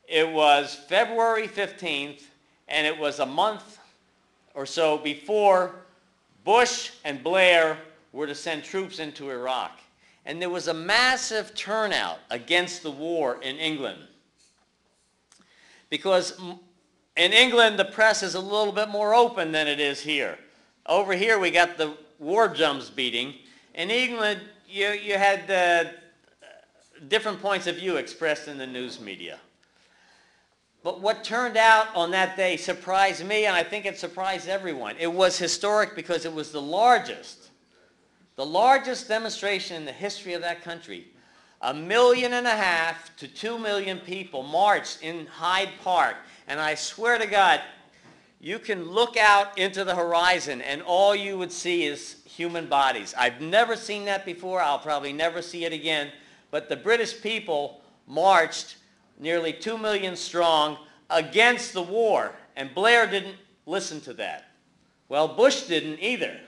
It was February 15th, and it was a month or so before Bush and Blair were to send troops into Iraq. And there was a massive turnout against the war in England. Because in England, the press is a little bit more open than it is here. Over here, we got the war drums beating. In England, you had different points of view expressed in the news media. But what turned out on that day surprised me, and I think it surprised everyone. It was historic because it was the largest demonstration in the history of that country. 1.5 million to 2 million people marched in Hyde Park. And I swear to God, you can look out into the horizon and all you would see is human bodies. I've never seen that before. I'll probably never see it again. But the British people marched nearly 2 million strong against the war. And Blair didn't listen to that. Well, Bush didn't either.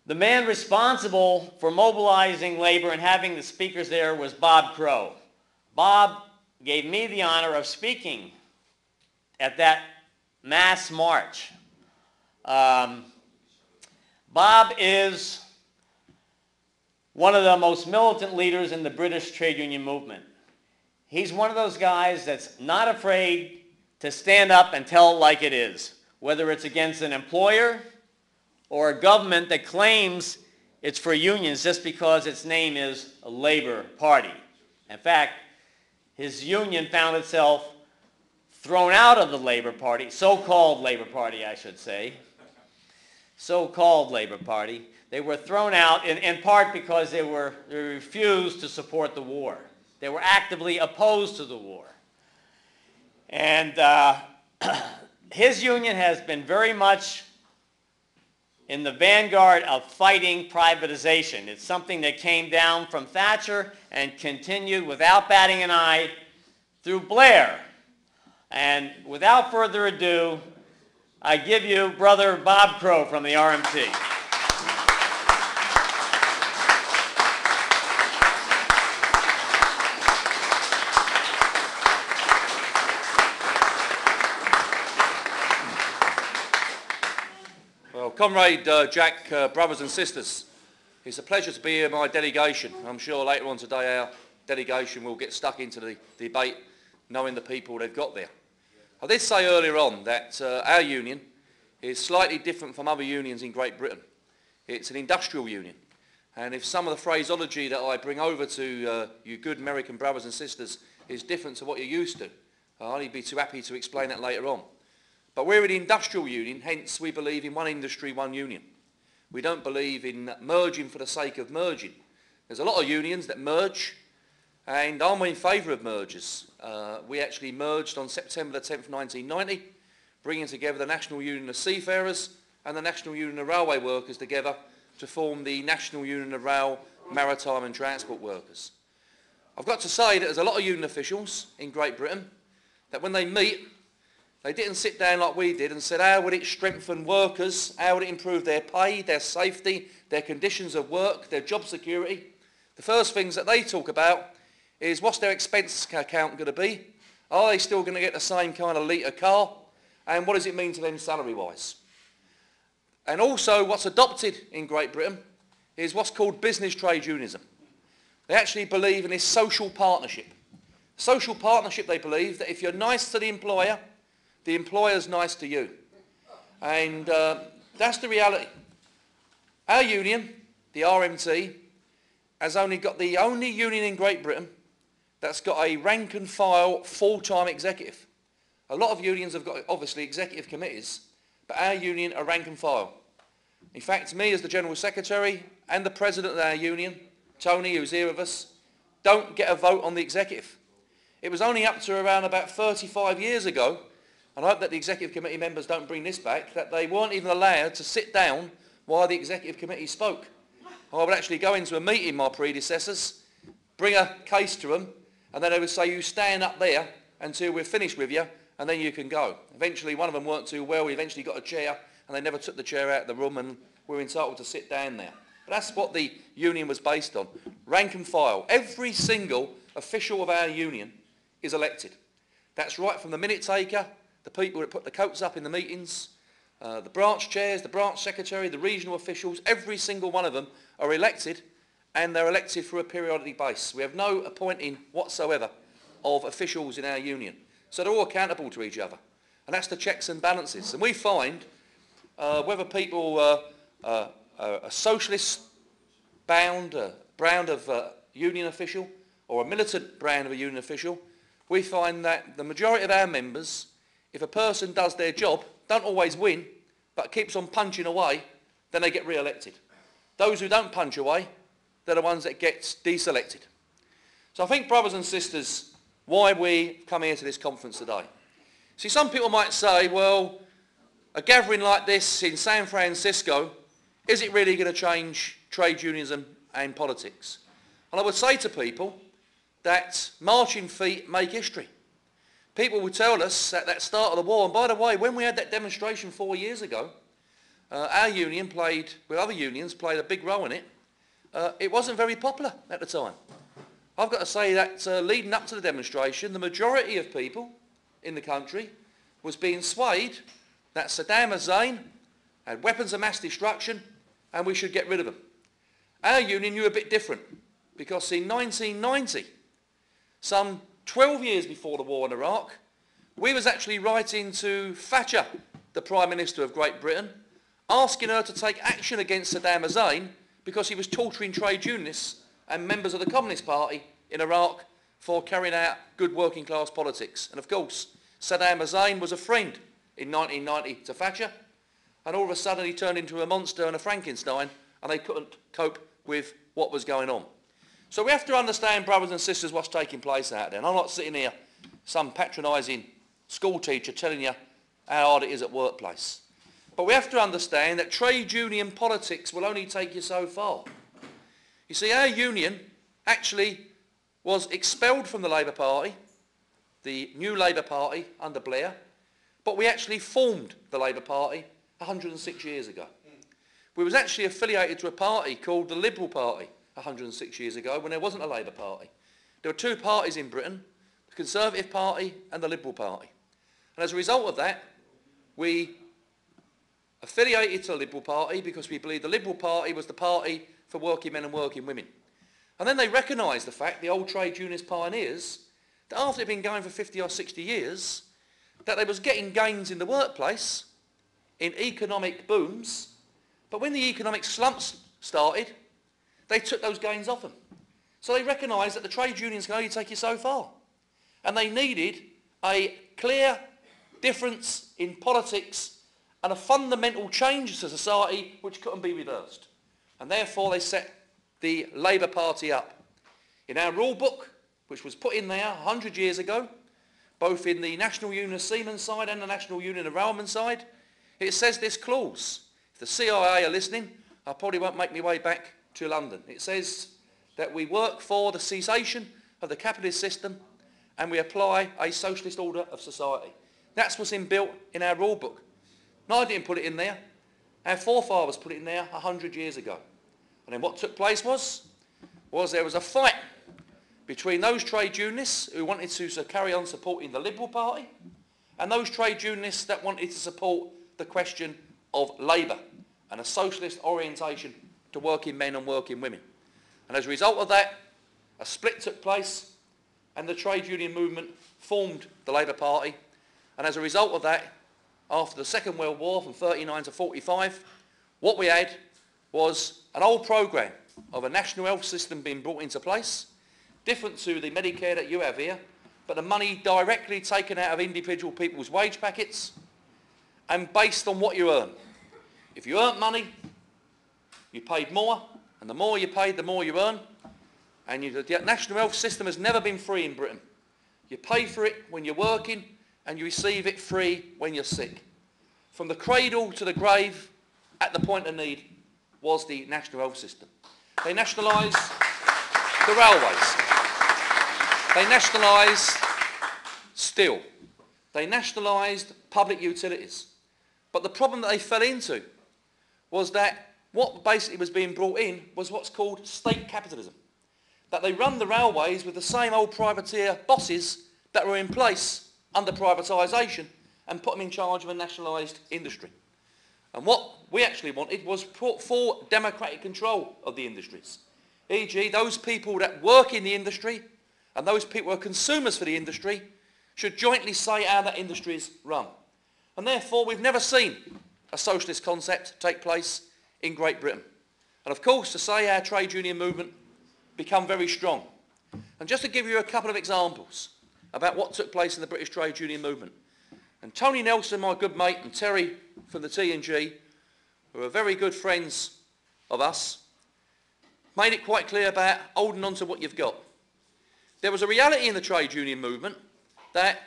The man responsible for mobilizing labor and having the speakers there was Bob Crow. Bob gave me the honor of speaking at that mass march. Bob is one of the most militant leaders in the British trade union movement. He's one of those guys that's not afraid to stand up and tell it like it is, whether it's against an employer or a government that claims it's for unions just because its name is a Labor Party. In fact, his union found itself thrown out of the Labor Party, so-called Labor Party, I should say. So-called Labor Party. They were thrown out in part because they refused to support the war. They were actively opposed to the war. And his union has been very much in the vanguard of fighting privatization. It's something that came down from Thatcher and continued without batting an eye through Blair. And without further ado, I give you Brother Bob Crow from the RMT. Comrade Jack, brothers and sisters, it's a pleasure to be here in my delegation. I'm sure later on today our delegation will get stuck into the debate knowing the people they've got there. I did say earlier on that our union is slightly different from other unions in Great Britain. It's an industrial union, and if some of the phraseology that I bring over to you good American brothers and sisters is different to what you're used to, I'll only be too happy to explain that later on. But we're an industrial union, hence we believe in one industry, one union. We don't believe in merging for the sake of merging. There's a lot of unions that merge, and I'm in favour of mergers. We actually merged on September the 10th, 1990, bringing together the National Union of Seafarers and the National Union of Railway Workers together to form the National Union of Rail, Maritime and Transport Workers. I've got to say that there's a lot of union officials in Great Britain that when they meet, they didn't sit down like we did and said, how would it strengthen workers? How would it improve their pay, their safety, their conditions of work, their job security? The first things that they talk about is what's their expense account going to be? Are they still going to get the same kind of litre car? And what does it mean to them salary-wise? And also what's adopted in Great Britain is what's called business trade unionism. They actually believe in this social partnership. Social partnership, they believe that if you're nice to the employer's nice to you. And that's the reality. Our union, the RMT, has only got the only union in Great Britain that's got a rank and file full-time executive. A lot of unions have got obviously executive committees, but our union are rank and file. In fact, me as the General Secretary and the President of our union, Tony, who's here with us, don't get a vote on the executive. It was only up to around about 35 years ago, and I hope that the Executive Committee members don't bring this back, that they weren't even allowed to sit down while the Executive Committee spoke. I would actually go into a meeting, my predecessors, bring a case to them, and then they would say, you stand up there until we're finished with you, and then you can go. Eventually, one of them weren't too well. We eventually got a chair, and they never took the chair out of the room, and we were entitled to sit down there. But that's what the union was based on, rank and file. Every single official of our union is elected. That's right from the minute taker, the people that put the coats up in the meetings, the branch chairs, the branch secretary, the regional officials, every single one of them are elected, and they're elected for a periodic basis. We have no appointing whatsoever of officials in our union. So they're all accountable to each other. And that's the checks and balances. And we find whether people are a socialist brand of union official or a militant brand of a union official, we find that the majority of our members, if a person does their job, don't always win, but keeps on punching away, then they get re-elected. Those who don't punch away, they're the ones that get deselected. So I think, brothers and sisters, why we come here to this conference today. See, some people might say, well, a gathering like this in San Francisco, is it really going to change trade unionism and politics? And I would say to people that marching feet make history. People would tell us at that start of the war, and by the way, when we had that demonstration 4 years ago, our union played, with other unions, played a big role in it. It wasn't very popular at the time. I've got to say that leading up to the demonstration, the majority of people in the country was being swayed that Saddam Hussein had weapons of mass destruction and we should get rid of them. Our union knew a bit different, because in 1990, some 12 years before the war in Iraq, we was actually writing to Thatcher, the Prime Minister of Great Britain, asking her to take action against Saddam Hussein because he was torturing trade unionists and members of the Communist Party in Iraq for carrying out good working class politics. And of course, Saddam Hussein was a friend in 1990 to Thatcher, and all of a sudden he turned into a monster and a Frankenstein, and they couldn't cope with what was going on. So we have to understand, brothers and sisters, what's taking place out there. And I'm not sitting here, some patronising school teacher telling you how hard it is at workplace. But we have to understand that trade union politics will only take you so far. You see, our union actually was expelled from the Labour Party, the new Labour Party under Blair, but we actually formed the Labour Party 106 years ago. We was actually affiliated to a party called the Liberal Party 106 years ago, when there wasn't a Labour Party. There were two parties in Britain, the Conservative Party and the Liberal Party. And as a result of that, we affiliated to the Liberal Party because we believed the Liberal Party was the party for working men and working women. And then they recognised the fact, the old trade unionist pioneers, that after they'd been going for 50 or 60 years, that they was getting gains in the workplace, in economic booms, but when the economic slumps started, they took those gains off them. So they recognised that the trade unions can only take you so far. And they needed a clear difference in politics and a fundamental change to society which couldn't be reversed. And therefore they set the Labour Party up. In our rule book, which was put in there 100 years ago, both in the National Union of Seamen side and the National Union of Railmen side, it says this clause. If the CIA are listening, I probably won't make my way back to London. It says that we work for the cessation of the capitalist system and we apply a socialist order of society. That's what's inbuilt in our rule book. No, I didn't put it in there. Our forefathers put it in there 100 years ago. And then what took place was there was a fight between those trade unionists who wanted to carry on supporting the Liberal Party and those trade unionists that wanted to support the question of labour and a socialist orientation to working men and working women. And as a result of that, a split took place and the trade union movement formed the Labour Party. And as a result of that, after the Second World War from 1939 to 1945, what we had was an old programme of a national health system being brought into place, different to the Medicare that you have here, but the money directly taken out of individual people's wage packets and based on what you earn. If you earned money, you paid more, and the more you paid, the more you earn. And the national health system has never been free in Britain. You pay for it when you're working, and you receive it free when you're sick. From the cradle to the grave, at the point of need, was the national health system. They nationalised the railways. They nationalised steel. They nationalised public utilities. But the problem that they fell into was that what basically was being brought in was what's called state capitalism. That they run the railways with the same old privateer bosses that were in place under privatisation and put them in charge of a nationalised industry. And what we actually wanted was put full democratic control of the industries. E.g., those people that work in the industry and those people who are consumers for the industry should jointly say how that industry is run. And therefore, we've never seen a socialist concept take place in Great Britain. And of course, to say our trade union movement become very strong. And just to give you a couple of examples about what took place in the British trade union movement. And Tony Nelson, my good mate, and Terry from the T&G, who are very good friends of us, made it quite clear about holding on to what you've got. There was a reality in the trade union movement that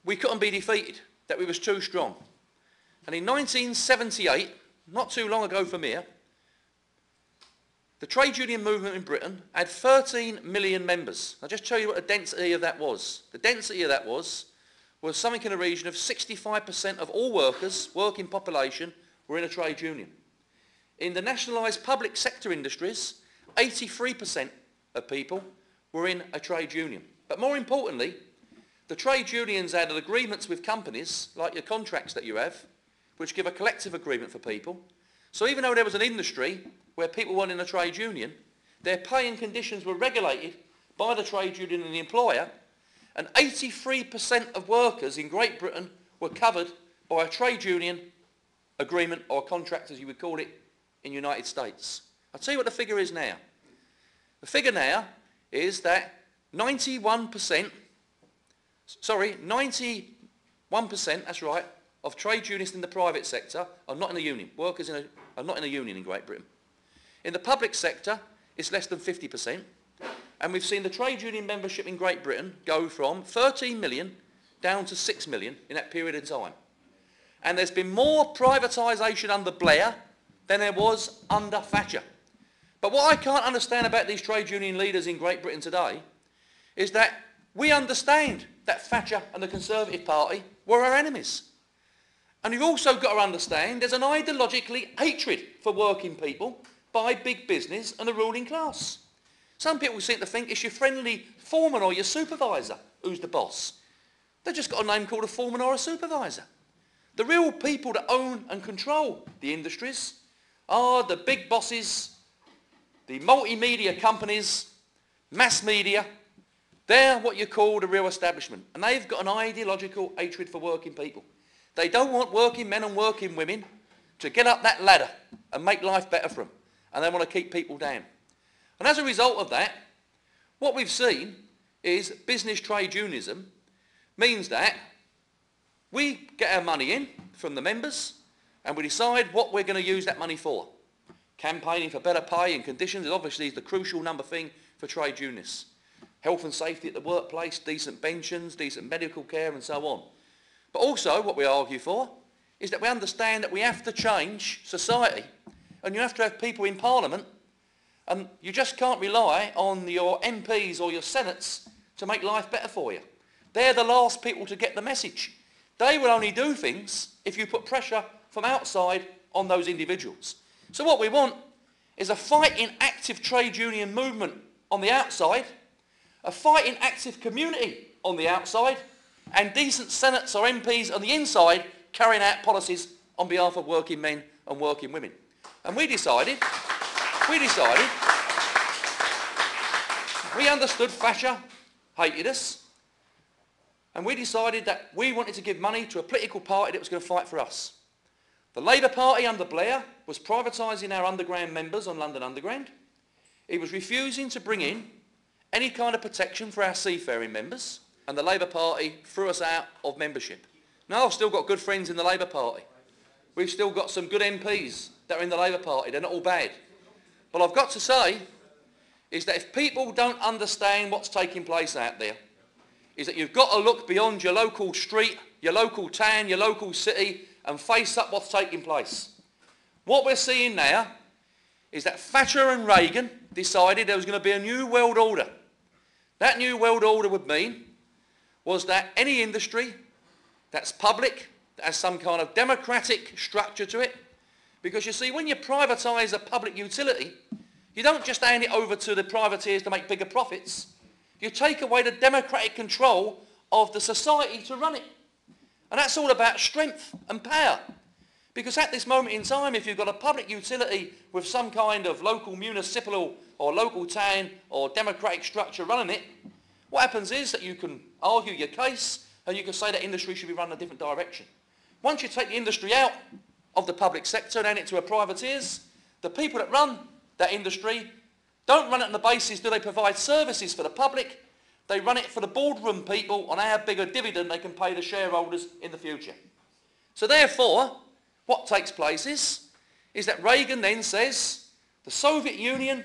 we couldn't be defeated, that we was too strong. And in 1978, not too long ago from here, the trade union movement in Britain had 13 million members. I'll just tell you what the density of that was. The density of that was something in the region of 65% of all workers, working population, were in a trade union. In the nationalised public sector industries, 83% of people were in a trade union. But more importantly, the trade unions had agreements with companies, like your contracts that you have, which give a collective agreement for people. So even though there was an industry where people weren't in a trade union, their pay and conditions were regulated by the trade union and the employer, and 83% of workers in Great Britain were covered by a trade union agreement, or contract as you would call it in the United States. I'll tell you what the figure is now. The figure now is that 91%, that's right, of trade unionists in the private sector are not in a union. Workers are not in a union in Great Britain. In the public sector, it's less than 50%. And we've seen the trade union membership in Great Britain go from 13 million down to 6 million in that period of time. And there's been more privatisation under Blair than there was under Thatcher. But what I can't understand about these trade union leaders in Great Britain today is that we understand that Thatcher and the Conservative Party were our enemies. And you've also got to understand there's an ideologically hatred for working people by big business and the ruling class. Some people seem to think it's your friendly foreman or your supervisor who's the boss. They've just got a name called a foreman or a supervisor. The real people that own and control the industries are the big bosses, the multimedia companies, mass media. They're what you call the real establishment. And they've got an ideological hatred for working people. They don't want working men and working women to get up that ladder and make life better for them. And they want to keep people down. And as a result of that, what we've seen is business trade unionism means that we get our money in from the members and we decide what we're going to use that money for. Campaigning for better pay and conditions is obviously the crucial number thing for trade unionists. Health and safety at the workplace, decent pensions, decent medical care and so on. But also what we argue for is that we understand that we have to change society and you have to have people in Parliament and you just can't rely on your MPs or your Senates to make life better for you. They're the last people to get the message. They will only do things if you put pressure from outside on those individuals. So what we want is a fighting active trade union movement on the outside, a fighting active community on the outside, and decent senates or MPs on the inside carrying out policies on behalf of working men and working women. And we understood Thatcher hated us, and we decided that we wanted to give money to a political party that was going to fight for us. The Labour Party under Blair was privatising our underground members on London Underground. It was refusing to bring in any kind of protection for our seafaring members, and the Labour Party threw us out of membership. Now I've still got good friends in the Labour Party. We've still got some good MPs that are in the Labour Party. They're not all bad. But I've got to say is that if people don't understand what's taking place out there, is that you've got to look beyond your local street, your local town, your local city, and face up what's taking place. What we're seeing now is that Thatcher and Reagan decided there was going to be a new world order. That new world order would mean was that any industry that's public, that has some kind of democratic structure to it, because you see, when you privatise a public utility, you don't just hand it over to the privateers to make bigger profits. You take away the democratic control of the society to run it. And that's all about strength and power. Because at this moment in time, if you've got a public utility with some kind of local municipal or local town or democratic structure running it, what happens is that you can argue your case and you can say that industry should be run in a different direction. Once you take the industry out of the public sector and hand it to a privateers, the people that run that industry don't run it on the basis do they provide services for the public, they run it for the boardroom people on how big a dividend they can pay the shareholders in the future. So therefore, what takes place is that Reagan then says the Soviet Union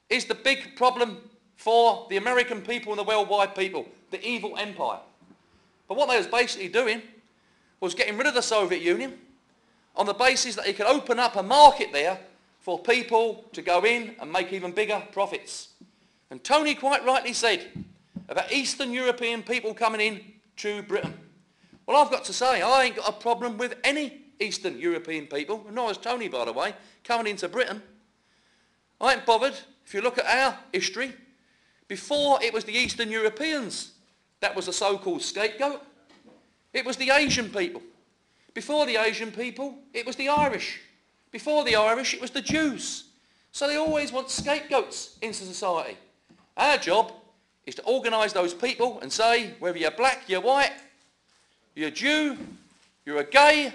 is the big problem for the American people and the worldwide people, the evil empire. But what they was basically doing was getting rid of the Soviet Union on the basis that he could open up a market there for people to go in and make even bigger profits. And Tony quite rightly said about Eastern European people coming in to Britain. Well, I've got to say, I ain't got a problem with any Eastern European people, and nor has Tony, by the way, coming into Britain. I ain't bothered. If you look at our history, before it was the Eastern Europeans that was the so-called scapegoat. It was the Asian people. Before the Asian people, it was the Irish. Before the Irish, it was the Jews. So they always want scapegoats into society. Our job is to organise those people and say, whether you're black, you're white, you're a Jew, you're a gay,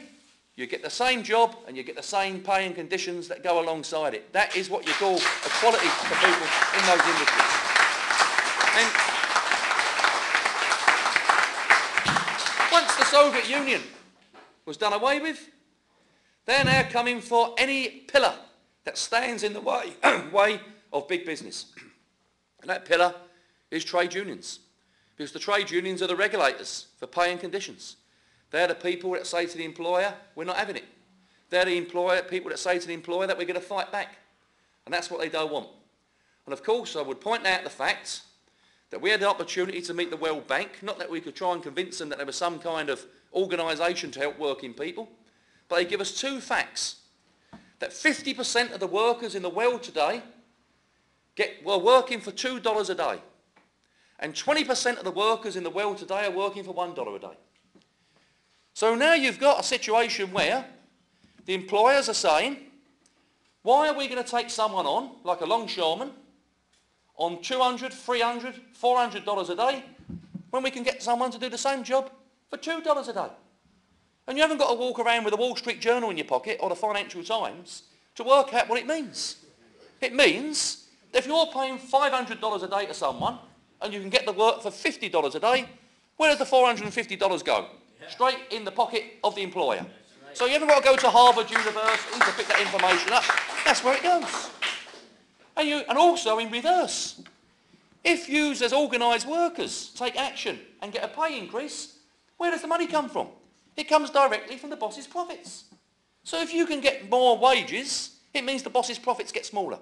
you get the same job and you get the same pay and conditions that go alongside it. That is what you call equality for people in those industries. And once the Soviet Union was done away with, they're now coming for any pillar that stands in the way of big business. And that pillar is trade unions. Because the trade unions are the regulators for pay and conditions. They're the people that say to the employer, we're not having it. They're the people that say to the employer that we're going to fight back. And that's what they don't want. And of course, I would point out the fact that we had the opportunity to meet the World Bank, not that we could try and convince them that there was some kind of organisation to help working people, but they give us two facts. That 50% of the workers in the world today were working for $2 a day. And 20% of the workers in the world today are working for $1 a day. So now you've got a situation where the employers are saying, why are we going to take someone on, like a longshoreman, on $200, $300, $400 a day, when we can get someone to do the same job for $2 a day? And you haven't got to walk around with a Wall Street Journal in your pocket or the Financial Times to work out what it means. It means that if you're paying $500 a day to someone and you can get the work for $50 a day, where does the $450 go? Straight in the pocket of the employer. So you haven't got to go to Harvard University to pick that information up. That's where it goes. And also in reverse, if you as organised workers take action and get a pay increase, where does the money come from? It comes directly from the boss's profits. So if you can get more wages, it means the boss's profits get smaller.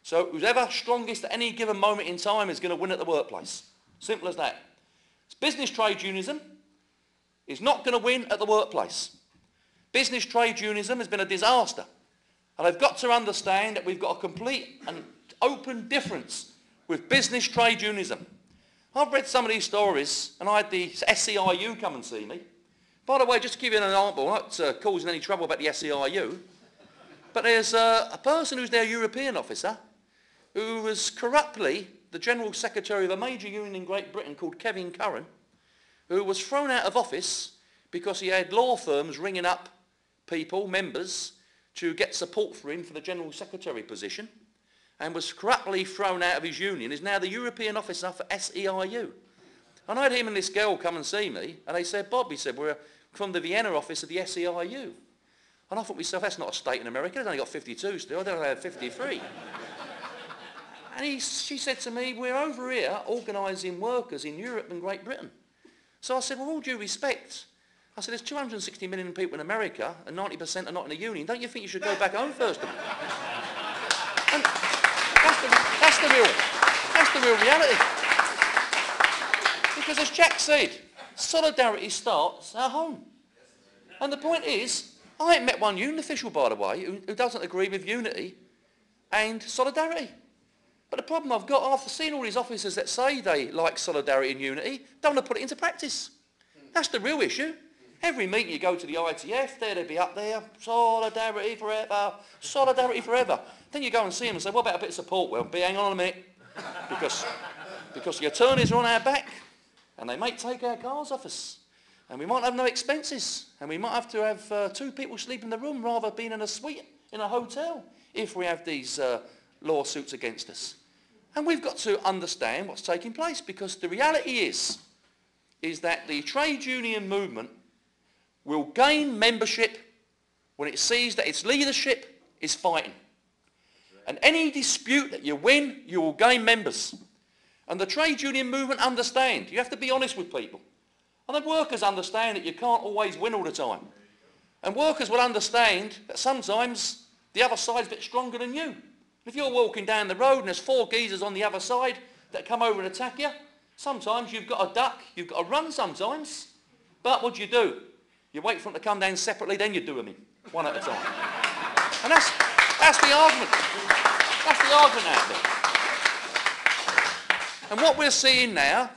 So whoever strongest at any given moment in time is going to win at the workplace. Simple as that. Business trade unionism is not going to win at the workplace. Business trade unionism has been a disaster. And I've got to understand that we've got a complete and open difference with business trade unionism. I've read some of these stories and I had the SEIU come and see me. By the way, just to give you an example, I'm not causing any trouble about the SEIU, but there's a person who's their European officer who was corruptly the General Secretary of a major union in Great Britain called Kevin Curran, who was thrown out of office because he had law firms ringing up people, members, to get support for him for the General Secretary position, and was corruptly thrown out of his union, is now the European officer for SEIU. And I had him and this girl come and see me, and they said, Bob, he said, we're from the Vienna office of the SEIU. And I thought to myself, that's not a state in America, they've only got 52 still, I don't know, they had 53. And she said to me, we're over here organising workers in Europe and Great Britain. So I said, well, all due respect, I said, there's 260 million people in America and 90% are not in the union. Don't you think you should go back home first of all? And that's the real reality. Because as Jack said, solidarity starts at home. And the point is, I ain't met one union official, by the way, who doesn't agree with unity and solidarity. But the problem I've got, after seeing all these officers that say they like solidarity and unity, don't want to put it into practice. That's the real issue. Every meeting you go to the ITF, they'd be up there, solidarity forever, solidarity forever. Then you go and see them and say, what about a bit of support? Well, hang on a minute, because the attorneys are on our back, and they may take our cars off us, and we might have no expenses, and we might have to have 2 people sleep in the room rather than being in a suite in a hotel if we have these lawsuits against us. And we've got to understand what's taking place, because the reality is that the trade union movement will gain membership when it sees that its leadership is fighting. And any dispute that you win, you will gain members. And the trade union movement understand. You have to be honest with people. And the workers understand that you can't always win all the time. And workers will understand that sometimes the other side's a bit stronger than you. If you're walking down the road and there's 4 geezers on the other side that come over and attack you, sometimes you've got to duck, you've got to run sometimes. But what do? You wait for them to come down separately, then you do them in, one at a time. And that's the argument. That's the argument out there. And what we're seeing now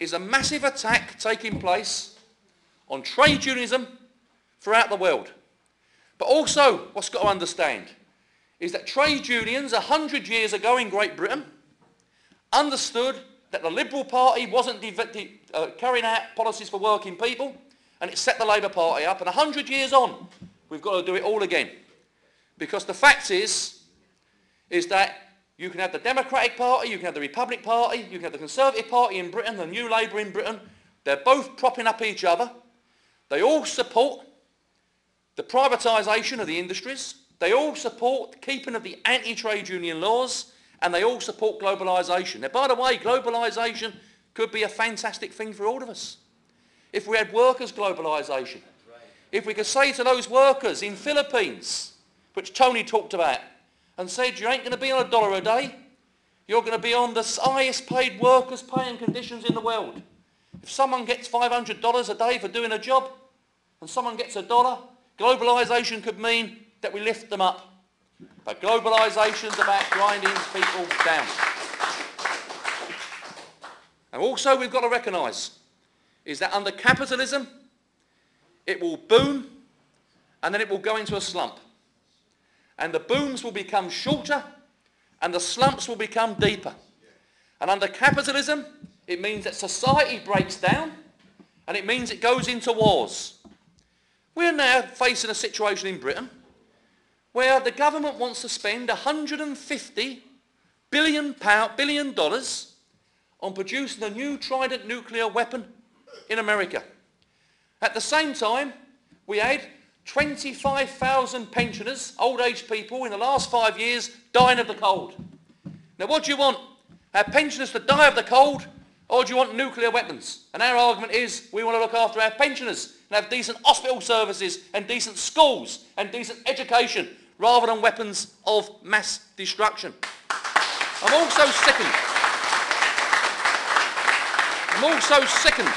is a massive attack taking place on trade unionism throughout the world. But also, what's got to understand is that trade unions 100 years ago in Great Britain understood that the Liberal Party wasn't carrying out policies for working people, and it set the Labour Party up. And 100 years on, we've got to do it all again. Because the fact is that you can have the Democratic Party, you can have the Republican Party, you can have the Conservative Party in Britain, the New Labour in Britain. They're both propping up each other. They all support the privatisation of the industries. They all support the keeping of the anti-trade union laws, and they all support globalisation. Now, by the way, globalisation could be a fantastic thing for all of us. If we had workers' globalisation, if we could say to those workers in Philippines, which Tony talked about, and said, you ain't going to be on $1 a day, you're going to be on the highest paid workers' pay and conditions in the world. If someone gets $500 a day for doing a job, and someone gets $1, globalisation could mean that we lift them up. But globalisation's about grinding people down. And also we've got to recognise is that under capitalism, it will boom and then it will go into a slump. And the booms will become shorter and the slumps will become deeper. And under capitalism, it means that society breaks down and it means it goes into wars. We're now facing a situation in Britain where the government wants to spend $150 billion on producing a new Trident nuclear weapon in America. At the same time, we had 25,000 pensioners, old age people, in the last 5 years dying of the cold. Now what do you want? Our pensioners to die of the cold, or do you want nuclear weapons? And our argument is we want to look after our pensioners and have decent hospital services and decent schools and decent education rather than weapons of mass destruction. I'm also sickened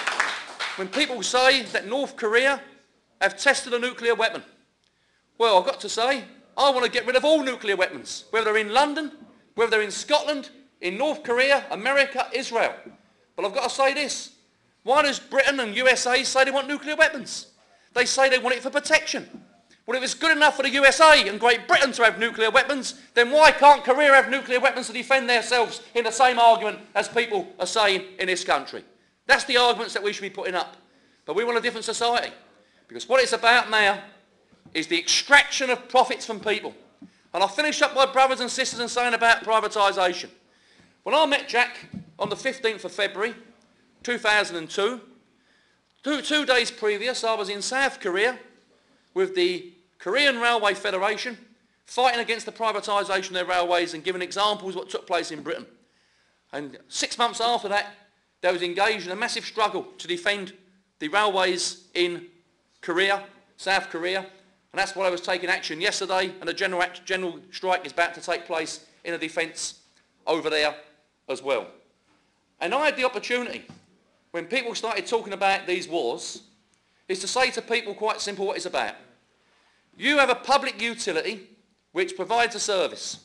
when people say that North Korea have tested a nuclear weapon. Well, I've got to say, I want to get rid of all nuclear weapons, whether they're in London, whether they're in Scotland, in North Korea, America, Israel. But I've got to say this. Why does Britain and USA say they want nuclear weapons? They say they want it for protection. Well, if it's good enough for the USA and Great Britain to have nuclear weapons, then why can't Korea have nuclear weapons to defend themselves in the same argument as people are saying in this country? That's the arguments that we should be putting up. But we want a different society. Because what it's about now is the extraction of profits from people. And I'll finish up my brothers and sisters and saying about privatisation. When I met Jack on the 15th of February 2002, two days previous I was in South Korea with the Korean Railway Federation fighting against the privatisation of their railways and giving examples of what took place in Britain. And 6 months after that, they was engaged in a massive struggle to defend the railways in Korea, South Korea, and that's why I was taking action yesterday, and a general strike is about to take place in a defence over there as well. And I had the opportunity, when people started talking about these wars, is to say to people quite simple what it's about. You have a public utility which provides a service.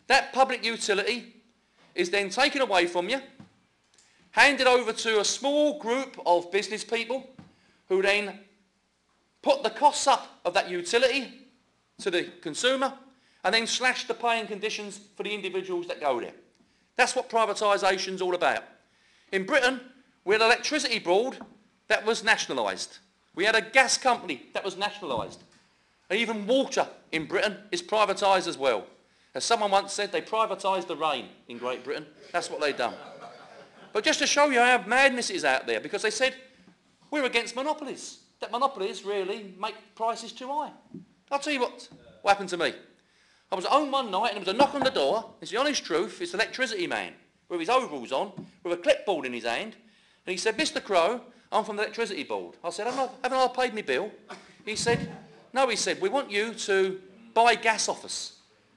That public utility is then taken away from you, handed over to a small group of business people who then put the costs up of that utility to the consumer and then slash the paying conditions for the individuals that go there. That's what privatisation's all about. In Britain, we had an electricity board that was nationalised. We had a gas company that was nationalised. And even water in Britain is privatised as well. As someone once said, they privatised the rain in Great Britain. That's what they've done. But just to show you how madness is out there, because they said, we're against monopolies. That monopolies really make prices too high. I'll tell you what happened to me. I was at home one night and there was a knock on the door. It's the honest truth, it's the electricity man with his overalls on, with a clipboard in his hand. And he said, Mr. Crowe, I'm from the electricity board. I said, haven't I paid me bill? He said, no, he said, we want you to buy gas off us.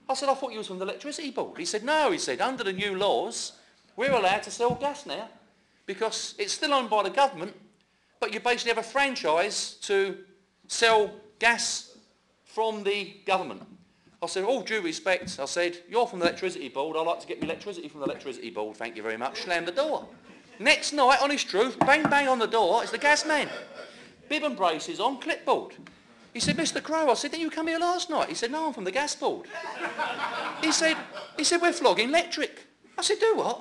I said, I thought you was from the electricity board. He said, no, he said, under the new laws, we're allowed to sell gas now because it's still owned by the government, but you basically have a franchise to sell gas from the government. I said, all due respect, I said, you're from the electricity board, I'd like to get my electricity from the electricity board, thank you very much. Slammed the door. Next night, honest truth, bang bang on the door, it's the gas man. Bib and braces on, clipboard. He said, Mr. Crowe, I said, didn't you come here last night? He said, no, I'm from the gas board. He said, we're flogging electric. I said, do what?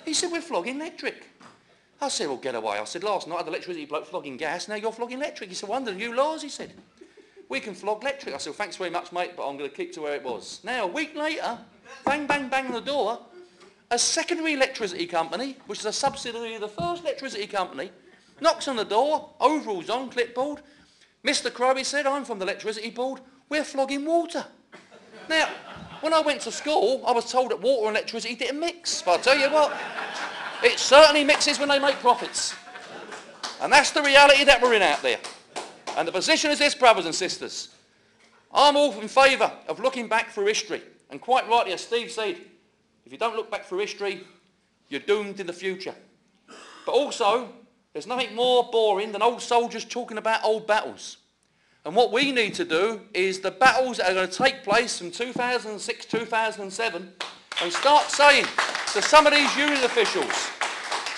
He said, we're flogging electric. I said, well, get away. I said, last night I had the electricity bloke flogging gas, now you're flogging electric. He said, well, under the new laws, he said, we can flog electric. I said, well, thanks very much, mate, but I'm going to keep to where it was. Now, a week later, bang, bang, bang on the door, a secondary electricity company, which is a subsidiary of the first electricity company, knocks on the door, overalls on, clipboard. Mr. Crowe, he said, I'm from the electricity board, we're flogging water. Now, when I went to school, I was told that water and electricity didn't mix. But I'll tell you what, it certainly mixes when they make profits. And that's the reality that we're in out there. And the position is this, brothers and sisters. I'm all in favour of looking back through history. And quite rightly, as Steve said, if you don't look back through history, you're doomed in the future. But also, there's nothing more boring than old soldiers talking about old battles. And what we need to do is the battles that are going to take place from 2006, 2007, and start saying to some of these union officials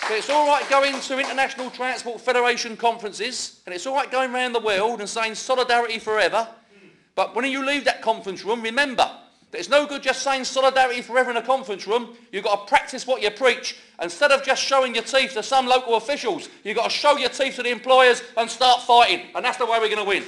that it's all right going to International Transport Federation conferences, and it's all right going around the world and saying solidarity forever, but when you leave that conference room, remember that it's no good just saying solidarity forever in a conference room. You've got to practice what you preach. Instead of just showing your teeth to some local officials, you've got to show your teeth to the employers and start fighting, and that's the way we're going to win.